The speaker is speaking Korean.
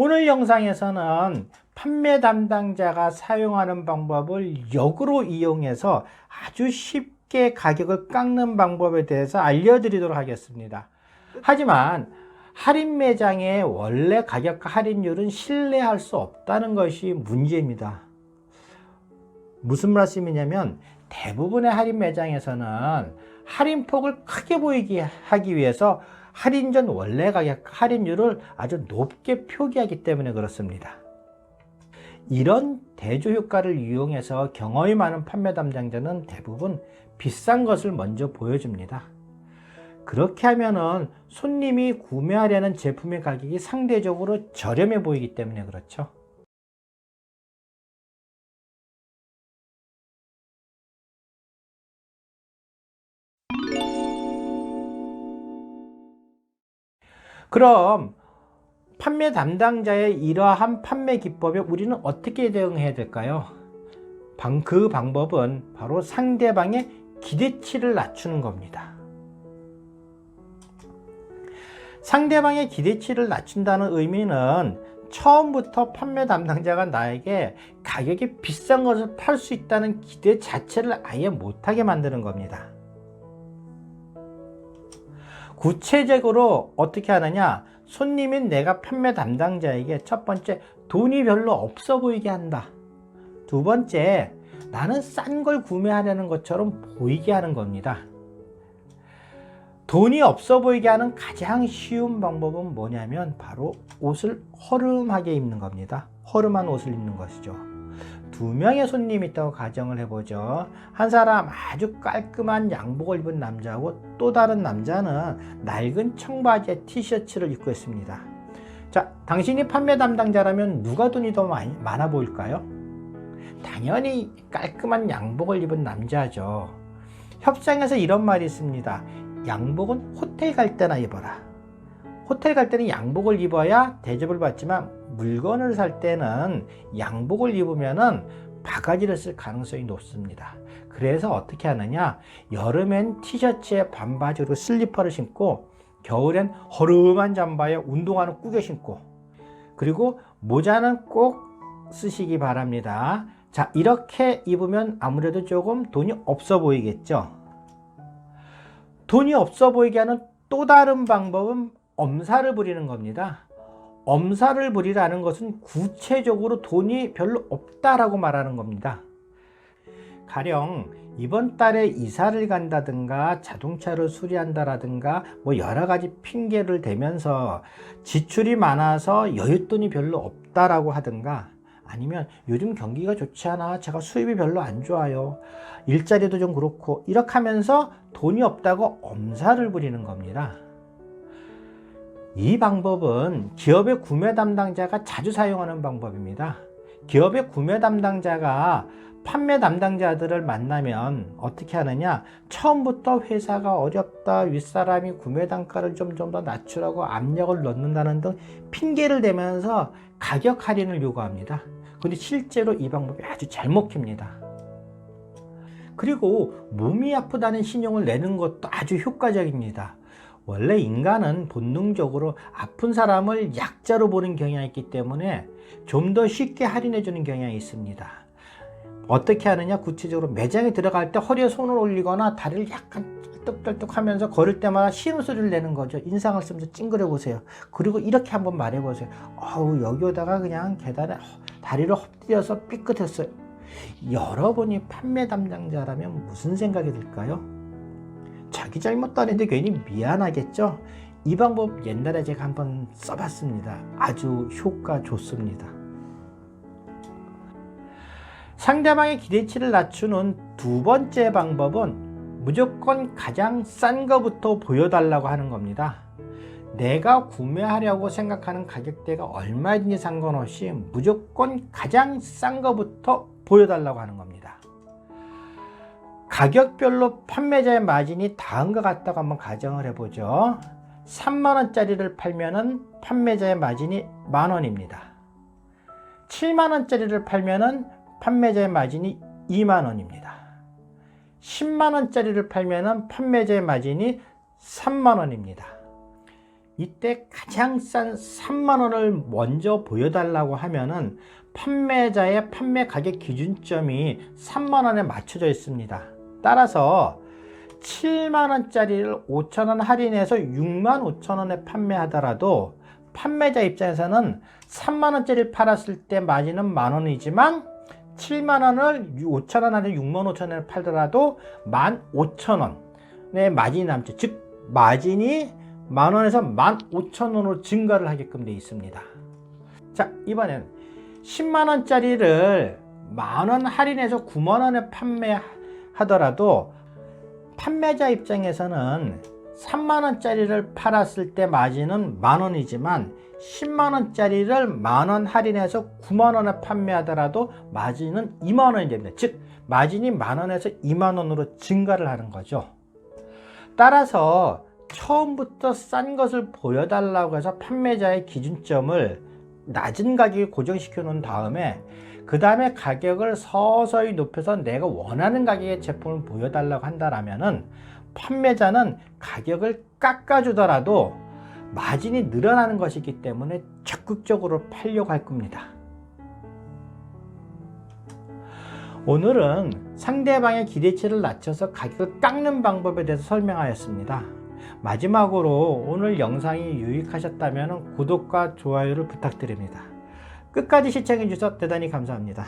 오늘 영상에서는 판매 담당자가 사용하는 방법을 역으로 이용해서 아주 쉽게 가격을 깎는 방법에 대해서 알려드리도록 하겠습니다. 하지만 할인 매장의 원래 가격과 할인율은 신뢰할 수 없다는 것이 문제입니다. 무슨 말씀이냐면 대부분의 할인 매장에서는 할인폭을 크게 보이게 하기 위해서 할인 전 원래 가격 할인율을 아주 높게 표기하기 때문에 그렇습니다. 이런 대조 효과를 이용해서 경험이 많은 판매 담당자는 대부분 비싼 것을 먼저 보여줍니다. 그렇게 하면은 손님이 구매하려는 제품의 가격이 상대적으로 저렴해 보이기 때문에 그렇죠. 그럼 판매 담당자의 이러한 판매 기법에 우리는 어떻게 대응해야 될까요? 그 방법은 바로 상대방의 기대치를 낮추는 겁니다. 상대방의 기대치를 낮춘다는 의미는 처음부터 판매 담당자가 나에게 가격이 비싼 것을 팔 수 있다는 기대 자체를 아예 못하게 만드는 겁니다. 구체적으로 어떻게 하느냐? 손님인 내가 판매 담당자에게 첫 번째, 돈이 별로 없어 보이게 한다. 두 번째, 나는 싼 걸 구매하려는 것처럼 보이게 하는 겁니다. 돈이 없어 보이게 하는 가장 쉬운 방법은 뭐냐면 바로 옷을 허름하게 입는 겁니다. 허름한 옷을 입는 것이죠. 두 명의 손님이 있다고 가정을 해보죠. 한 사람 아주 깔끔한 양복을 입은 남자하고 또 다른 남자는 낡은 청바지에 티셔츠를 입고 있습니다. 자, 당신이 판매 담당자라면 누가 돈이 더 많아 보일까요? 당연히 깔끔한 양복을 입은 남자죠. 협상에서 이런 말이 있습니다. 양복은 호텔 갈 때나 입어라. 호텔 갈 때는 양복을 입어야 대접을 받지만 물건을 살 때는 양복을 입으면은 바가지를 쓸 가능성이 높습니다. 그래서 어떻게 하느냐? 여름엔 티셔츠에 반바지 그리고 슬리퍼를 신고 겨울엔 허름한 잠바에 운동화는 꾸겨 신고 그리고 모자는 꼭 쓰시기 바랍니다. 자, 이렇게 입으면 아무래도 조금 돈이 없어 보이겠죠? 돈이 없어 보이게 하는 또 다른 방법은 엄살을 부리는 겁니다. 엄살을 부리라는 것은 구체적으로 돈이 별로 없다라고 말하는 겁니다. 가령 이번 달에 이사를 간다든가 자동차를 수리한다라든가 여러 가지 핑계를 대면서 지출이 많아서 여윳돈이 별로 없다라고 하든가 아니면 요즘 경기가 좋지 않아 제가 수입이 별로 안 좋아요 일자리도 좀 그렇고 이렇게 하면서 돈이 없다고 엄살을 부리는 겁니다. 이 방법은 기업의 구매 담당자가 자주 사용하는 방법입니다. 기업의 구매 담당자가 판매 담당자들을 만나면 어떻게 하느냐? 처음부터 회사가 어렵다, 윗사람이 구매 단가를 좀 더 낮추라고 압력을 넣는다는 등 핑계를 대면서 가격 할인을 요구합니다. 근데 실제로 이 방법이 아주 잘 먹힙니다. 그리고 몸이 아프다는 신용을 내는 것도 아주 효과적입니다. 원래 인간은 본능적으로 아픈 사람을 약자로 보는 경향이 있기 때문에 좀 더 쉽게 할인해 주는 경향이 있습니다. 어떻게 하느냐? 구체적으로 매장에 들어갈 때 허리에 손을 올리거나 다리를 약간 떨떡떨떡 하면서 걸을 때마다 신음소리를 내는 거죠. 인상을 쓰면서 찡그려 보세요. 그리고 이렇게 한번 말해 보세요. 여기 오다가 그냥 계단에 다리를 엎드려서 삐끗했어요. 여러분이 판매 담당자라면 무슨 생각이 들까요? 자기 잘못도 아닌데 괜히 미안하겠죠? 이 방법 옛날에 제가 한번 써봤습니다. 아주 효과 좋습니다. 상대방의 기대치를 낮추는 두 번째 방법은 무조건 가장 싼 거부터 보여달라고 하는 겁니다. 내가 구매하려고 생각하는 가격대가 얼마인지 상관없이 무조건 가장 싼 거부터 보여달라고 하는 겁니다. 가격별로 판매자의 마진이 다음과 같다고 한번 가정을 해보죠. 3만원짜리를 팔면은 판매자의 마진이 만원입니다. 7만원짜리를 팔면은 판매자의 마진이 2만원입니다. 10만원짜리를 팔면은 판매자의 마진이 3만원입니다. 이때 가장 싼 3만 원을 먼저 보여달라고 하면은 판매자의 판매 가격 기준점이 3만 원에 맞춰져 있습니다. 따라서 7만 원짜리를 5천 원 할인해서 6만 5천 원에 판매하더라도 판매자 입장에서는 3만 원짜리를 팔았을 때 마진은 만 원이지만 7만 원을 5천 원 할인 6만 5천 원에 팔더라도 1만 5천 원의 마진이 남죠. 즉 마진이 만 원에서 1만 5천 원으로 증가를 하게끔 되어 있습니다. 자, 이번엔 10만 원짜리를 만 원 할인해서 9만 원에 판매하더라도 판매자 입장에서는 3만 원짜리를 팔았을 때 마진은 만 원이지만 10만 원짜리를 만 원 할인해서 9만 원에 판매하더라도 마진은 2만 원이 됩니다. 즉 마진이 만 원에서 2만 원으로 증가를 하는 거죠. 따라서 처음부터 싼 것을 보여달라고 해서 판매자의 기준점을 낮은 가격에 고정시켜 놓은 다음에 그 다음에 가격을 서서히 높여서 내가 원하는 가격의 제품을 보여달라고 한다라면은 판매자는 가격을 깎아주더라도 마진이 늘어나는 것이기 때문에 적극적으로 팔려고 할 겁니다. 오늘은 상대방의 기대치를 낮춰서 가격을 깎는 방법에 대해서 설명하였습니다. 마지막으로 오늘 영상이 유익하셨다면 구독과 좋아요를 부탁드립니다. 끝까지 시청해 주셔서 대단히 감사합니다.